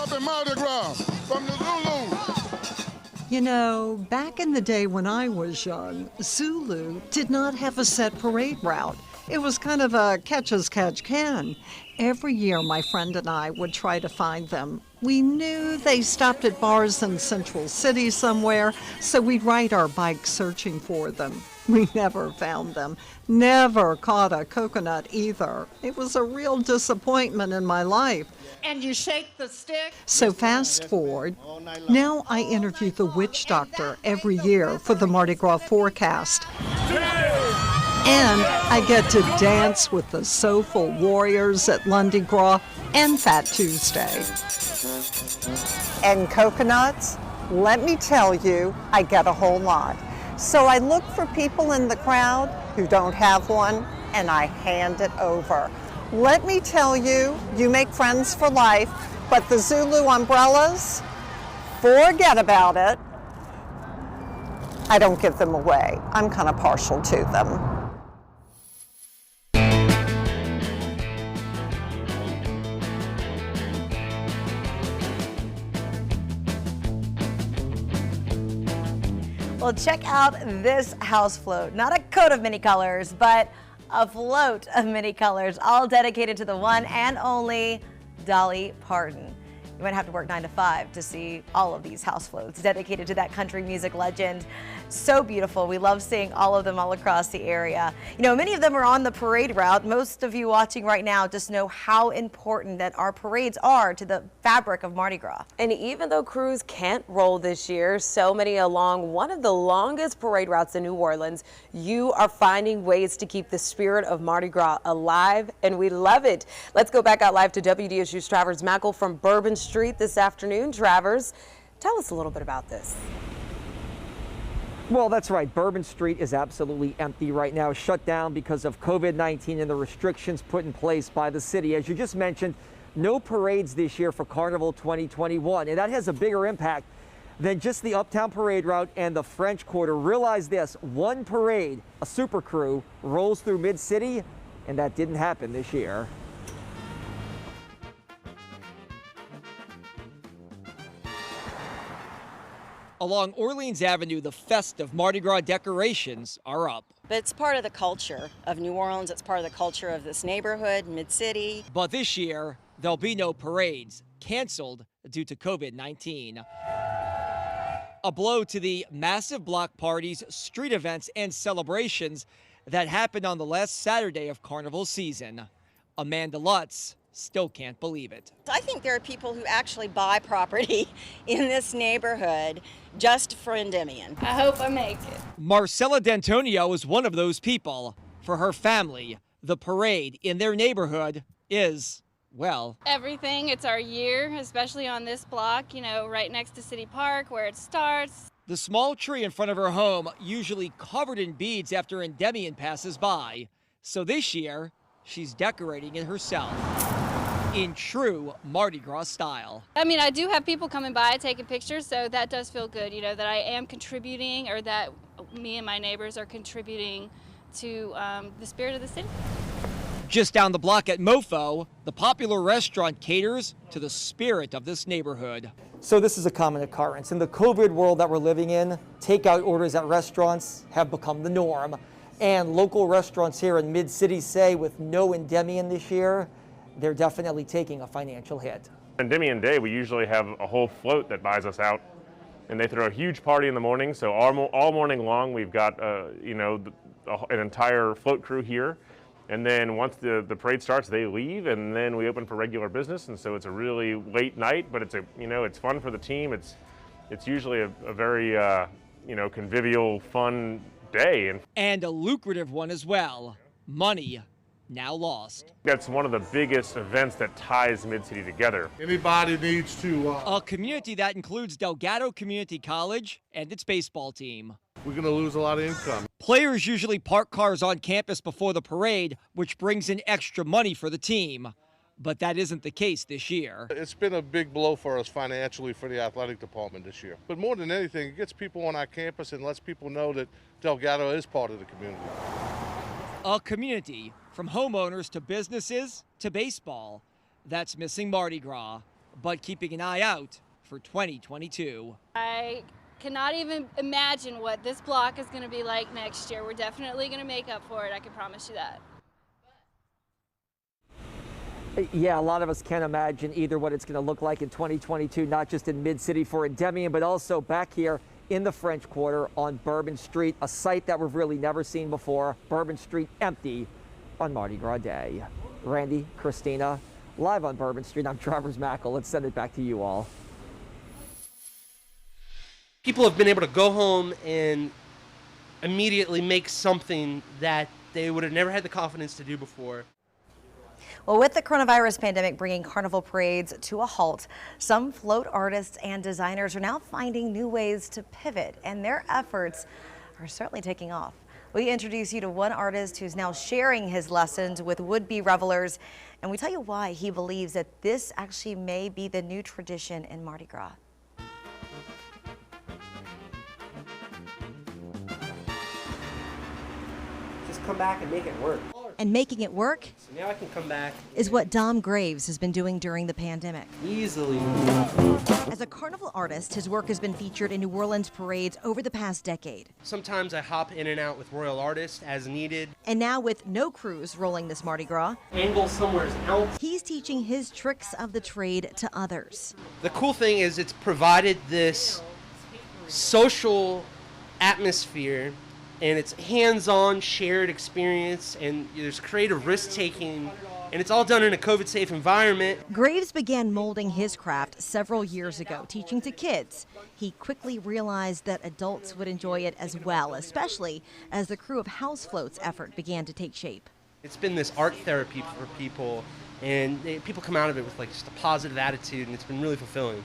Happy Mardi Gras from the Zulu. You know, back in the day when I was young, Zulu did not have a set parade route. It was kind of a catch as catch can. Every year, my friend and I would try to find them. We knew they stopped at bars in Central City somewhere, so we'd ride our bikes searching for them. We never found them, never caught a coconut either. It was a real disappointment in my life. And you shake the stick? So fast forward, now I interview the witch doctor every year for the Mardi Gras forecast. And I get to dance with the soulful warriors at Lundi Gras and Fat Tuesday. And coconuts, let me tell you, I get a whole lot. So I look for people in the crowd who don't have one, and I hand it over. Let me tell you, you make friends for life, but the Zulu umbrellas, forget about it. I don't give them away. I'm kind of partial to them. Well, check out this house float. Not a coat of many colors, but a float of many colors, all dedicated to the one and only Dolly Parton. You might have to work 9 to 5 to see all of these house floats dedicated to that country music legend. So beautiful. We love seeing all of them all across the area. You know, many of them are on the parade route. Most of you watching right now just know how important that our parades are to the fabric of Mardi Gras. And even though crews can't roll this year, so many along one of the longest parade routes in New Orleans, you are finding ways to keep the spirit of Mardi Gras alive, and we love it. Let's go back out live to WDSU's Travers Mackel from Bourbon Street this afternoon. Travers, tell us a little bit about this. Well, that's right. Bourbon Street is absolutely empty right now, shut down because of COVID-19 and the restrictions put in place by the city. As you just mentioned, no parades this year for Carnival 2021, and that has a bigger impact than just the Uptown Parade Route and the French Quarter. Realize this, one parade, a super crew, rolls through Mid-City, and that didn't happen this year. Along Orleans Avenue, the festive Mardi Gras decorations are up. But it's part of the culture of New Orleans. It's part of the culture of this neighborhood, Mid-City. But this year, there'll be no parades, canceled due to COVID-19. A blow to the massive block parties, street events, and celebrations that happened on the last Saturday of Carnival season. Amanda Lutz still can't believe it. I think there are people who actually buy property in this neighborhood just for Endymion. I hope I make it. Marcella D'Antonio is one of those people. For her family, the parade in their neighborhood is, well, everything. It's our year, especially on this block, you know, right next to City Park where it starts. The small tree in front of her home, usually covered in beads after Endymion passes by. So this year, she's decorating it herself in true Mardi Gras style. I mean, I do have people coming by taking pictures, so that does feel good, you know, that I am contributing, or that me and my neighbors are contributing to the spirit of the city. Just down the block at Mofo, the popular restaurant caters to the spirit of this neighborhood. So this is a common occurrence. In the COVID world that we're living in, takeout orders at restaurants have become the norm. And local restaurants here in Mid-City say with no Endymion this year, they're definitely taking a financial hit. Endymion Day, we usually have a whole float that buys us out, and they throw a huge party in the morning. So all morning long, we've got you know, an entire float crew here. And then once the parade starts, they leave, and then we open for regular business. And so it's a really late night, but it's fun for the team. It's usually a very you know, convivial, fun day. And a lucrative one as well. Money now lost. That's one of the biggest events that ties Mid-City together. Anybody needs to... A community that includes Delgado Community College and its baseball team. We're going to lose a lot of income. Players usually park cars on campus before the parade, which brings in extra money for the team. But that isn't the case this year. It's been a big blow for us financially for the athletic department this year. But more than anything, it gets people on our campus and lets people know that Delgado is part of the community. A community from homeowners to businesses to baseball that's missing Mardi Gras. but keeping an eye out for 2022. I cannot even imagine what this block is going to be like next year. We're definitely going to make up for it. I can promise you that. Yeah, a lot of us can't imagine either what it's going to look like in 2022, not just in Mid-City for Endymion, but also back here in the French Quarter on Bourbon Street, a site that we've really never seen before. Bourbon Street empty on Mardi Gras Day. Randy, Christina, live on Bourbon Street. I'm Travers Mackle. Let's send it back to you all. People have been able to go home and immediately make something that they would have never had the confidence to do before. Well, with the coronavirus pandemic bringing carnival parades to a halt, some float artists and designers are now finding new ways to pivot, and their efforts are certainly taking off. We introduce you to one artist who's now sharing his lessons with would-be revelers, and we tell you why he believes that this actually may be the new tradition in Mardi Gras. Just come back and make it work. And making it work So now I can come back is what Dom Graves has been doing during the pandemic. easily. As a carnival artist, his work has been featured in New Orleans parades over the past decade. Sometimes I hop in and out with Royal Artists as needed. And now with no crews rolling this Mardi Gras, Angle somewhere else. he's teaching his tricks of the trade to others. The cool thing is it's provided this social atmosphere, and it's hands-on shared experience, and there's creative risk-taking, and it's all done in a COVID-safe environment. Graves began molding his craft several years ago, teaching to kids. He quickly realized that adults would enjoy it as well, especially as the Crew of House Floats effort began to take shape. It's been this art therapy for people, and people come out of it with like just a positive attitude, and it's been really fulfilling.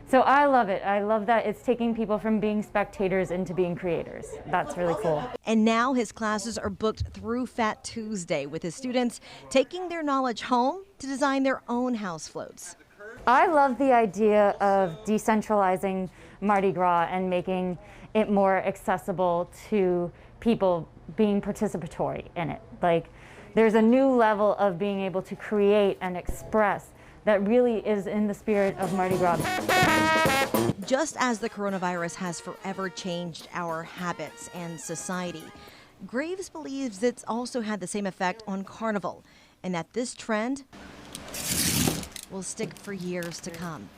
So I love it. I love that it's taking people from being spectators into being creators. That's really cool. And now his classes are booked through Fat Tuesday, with his students taking their knowledge home to design their own house floats. I love the idea of decentralizing Mardi Gras and making it more accessible to people being participatory in it. Like, there's a new level of being able to create and express that really is in the spirit of Mardi Gras. Just as the coronavirus has forever changed our habits and society, Graves believes it's also had the same effect on Carnival, and that this trend will stick for years to come.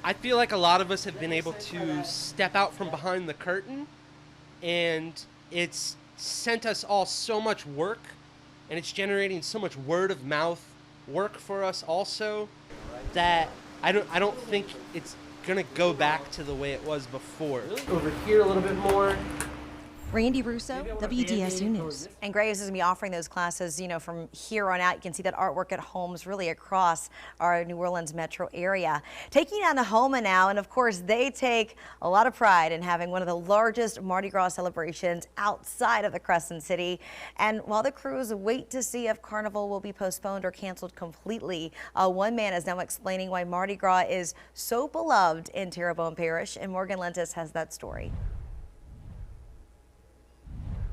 I feel like a lot of us have been able to step out from behind the curtain, and it's sent us all so much work, and it's generating so much word of mouth work for us also, that I don't think it's gonna go back to the way it was before. Over here a little bit more. Randy Russo, WDSU News. And Graves is going to be offering those classes, from here on out. You can see that artwork at homes really across our New Orleans metro area. Taking on to Homa now, and of course, they take a lot of pride in having one of the largest Mardi Gras celebrations outside of the Crescent City. And while the crews wait to see if Carnival will be postponed or canceled completely, one man is now explaining why Mardi Gras is so beloved in Terrebonne Parish, and Morgan Lentis has that story.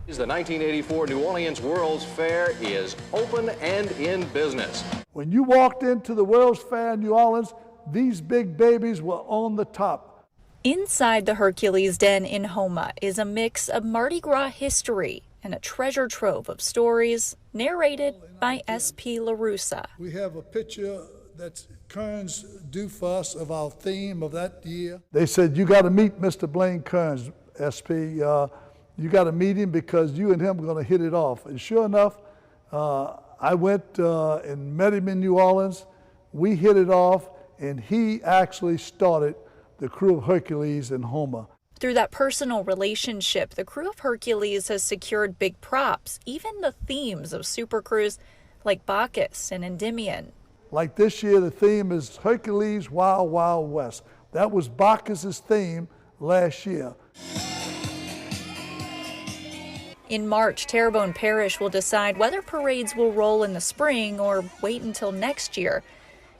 The 1984 New Orleans World's Fair is open and in business. When you walked into the World's Fair in New Orleans, these big babies were on the top. Inside the Hercules Den in Homa is a mix of Mardi Gras history and a treasure trove of stories narrated by S.P. LaRussa. We have a picture that Kearns do for us of our theme of that year. They said, you got to meet Mr. Blaine Kearns, SP. You got to meet him because you and him are going to hit it off. And sure enough, I went and met him in New Orleans. We hit it off, and he actually started the Crew of Hercules in Homa. Through that personal relationship, the Crew of Hercules has secured big props, even the themes of super crews like Bacchus and Endymion. Like this year, the theme is Hercules Wild Wild West. That was Bacchus's theme last year. In March, Terrebonne Parish will decide whether parades will roll in the spring or wait until next year.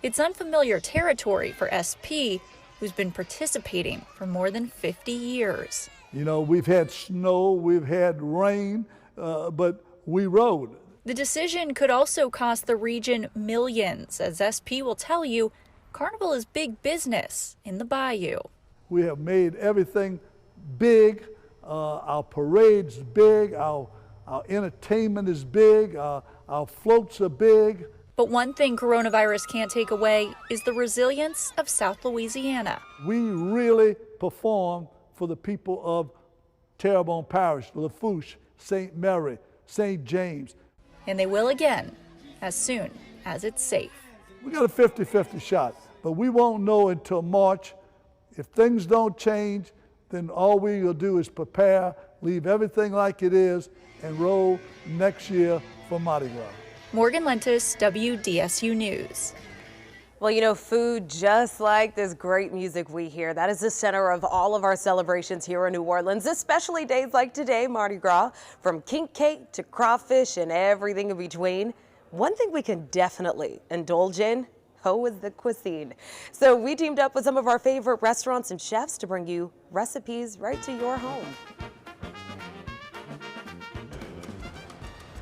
It's unfamiliar territory for SP, who's been participating for more than 50 years. We've had snow, we've had rain, but we rode. The decision could also cost the region millions, as SP will tell you Carnival is big business in the Bayou. We have made everything big. Our parade's big. Our entertainment is big. Our floats are big. But one thing coronavirus can't take away is the resilience of South Louisiana. We really perform for the people of Terrebonne Parish, Lafourche, St. Mary, St. James. And they will again, as soon as it's safe. We got a 50-50 shot, but we won't know until March. If things don't change, then all we will do is prepare, leave everything like it is, and roll next year for Mardi Gras. Morgan Lentis, WDSU News. Well, you know, food, just like this great music we hear, that is the center of all of our celebrations here in New Orleans, especially days like today, Mardi Gras, from king cake to crawfish and everything in between. One thing we can definitely indulge in, is the cuisine. So we teamed up with some of our favorite restaurants and chefs to bring you recipes right to your home.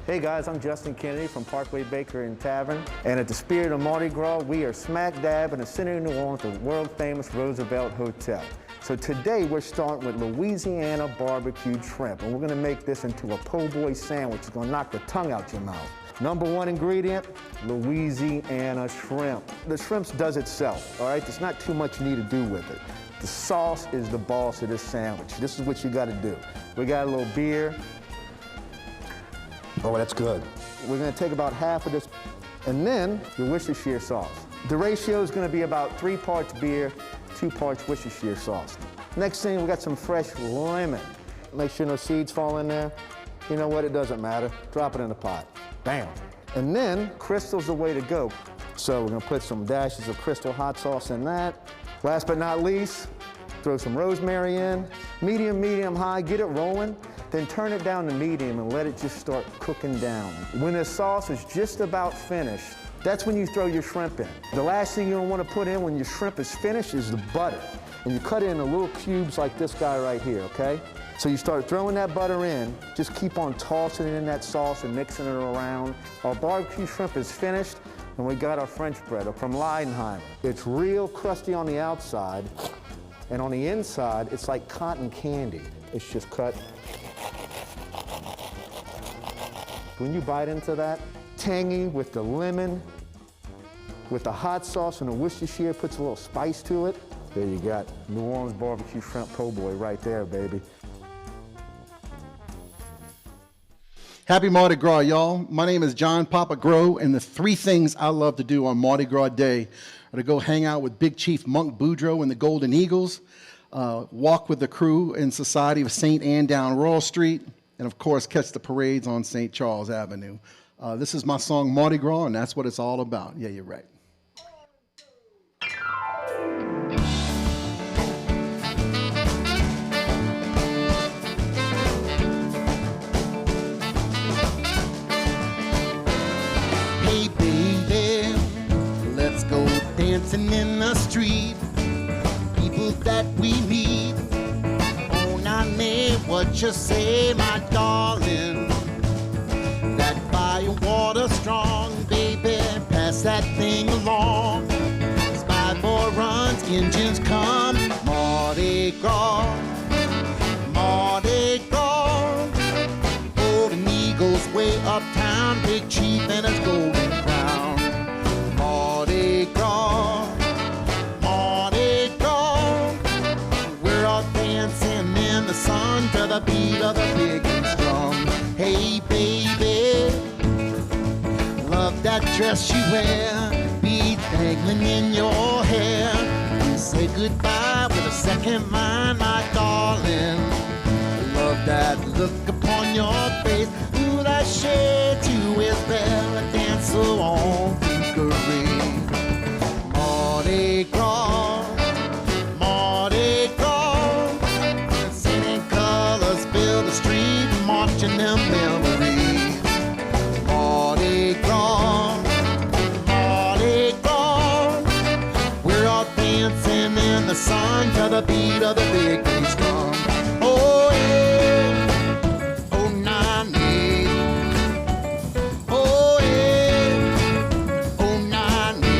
Hey guys, I'm Justin Kennedy from Parkway Baker and Tavern. And at the Spirit of Mardi Gras, we are smack dab in the center of New Orleans, the world famous Roosevelt Hotel. So today we're starting with Louisiana barbecued shrimp. And we're gonna make this into a po' boy sandwich. It's gonna knock the tongue out your mouth. Number one ingredient, Louisiana shrimp. The shrimp does itself, all right? There's not too much you need to do with it. The sauce is the boss of this sandwich. This is what you gotta do. We got a little beer. Oh, that's good. We're gonna take about half of this, and then your Worcestershire sauce. The ratio is gonna be about 3 parts beer, 2 parts Worcestershire sauce. Next thing, we got some fresh lemon. Make sure no seeds fall in there. You know what, it doesn't matter. Drop it in the pot. Bam. And then, Crystal's the way to go. So we're gonna put some dashes of Crystal hot sauce in that. Last but not least, throw some rosemary in. Medium, high, get it rolling. Then turn it down to medium and let it just start cooking down. When the sauce is just about finished, that's when you throw your shrimp in. The last thing you don't want to put in when your shrimp is finished is the butter. And you cut it into little cubes like this guy right here, okay? So you start throwing that butter in, just keep on tossing it in that sauce and mixing it around. Our barbecue shrimp is finished, and we got our French bread from Leidenheimer. It's real crusty on the outside, and on the inside, it's like cotton candy. It's just cut. When you bite into that, tangy with the lemon, with the hot sauce and the Worcestershire, puts a little spice to it. There you got New Orleans barbecue shrimp po' boy right there, baby. Happy Mardi Gras, y'all. My name is John Papa Grow, and the 3 things I love to do on Mardi Gras Day are to go hang out with Big Chief Monk Boudreaux and the Golden Eagles, walk with the crew in Society of St. Anne down Royal Street, and of course catch the parades on St. Charles Avenue. This is my song Mardi Gras, and that's what it's all about. Yeah, you're right. Hey baby, let's go dancing in the street. People that we meet. Oh, Nani, what you say, my darling? That fire water strong, baby, pass that thing along. Spy boy runs, engines come. Mardi Gras, Mardi Gras. Golden Eagles way uptown, Big Chief and his golden crown. Mardi Gras, Mardi Gras. We're all dancing in the sun to the beat of the big drum. Hey baby, love that dress you wear, beads dangling in your hair. Say goodbye with a second mind, my darling. Love that look upon your face. Ooh, that shade you is better dancer on Hickory. Mardi Gras, Mardi Gras. Singing colors fill the street, marching them memories. Mardi Gras, Mardi Gras. We're all dancing in the sun to the beat of the big bass drum. Oh yeah, oh Nani, oh yeah, oh Nani.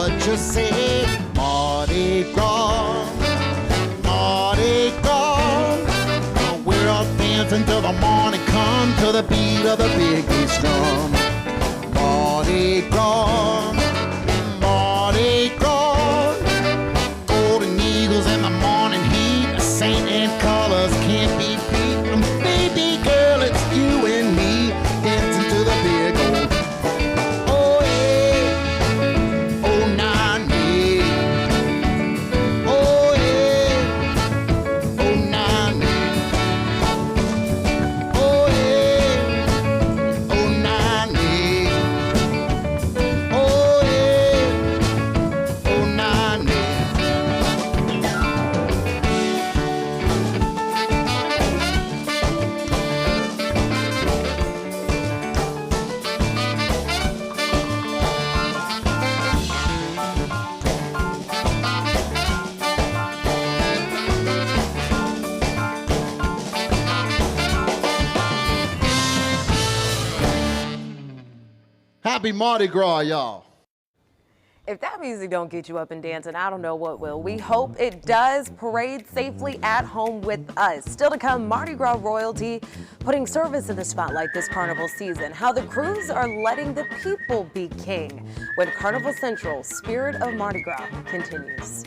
what you say. Mardi Gras, Mardi Gras. We're all dancing till the morning come to the beat of the big bass drum. Mardi Gras, Mardi Gras. Golden eagles in the morning heat, the saint and colors can't be beat. Baby girl, it's you and me dancing to the big old. Oh yeah, oh nani. Oh yeah, oh nani. Oh yeah, oh nani. Oh yeah, oh nani. Happy Mardi Gras, y'all. If that music don't get you up and dancing, I don't know what will. We hope it does. Parade safely at home with us. Still to come, Mardi Gras royalty putting service in the spotlight this carnival season. How the crews are letting the people be king when Carnival Central Spirit of Mardi Gras continues.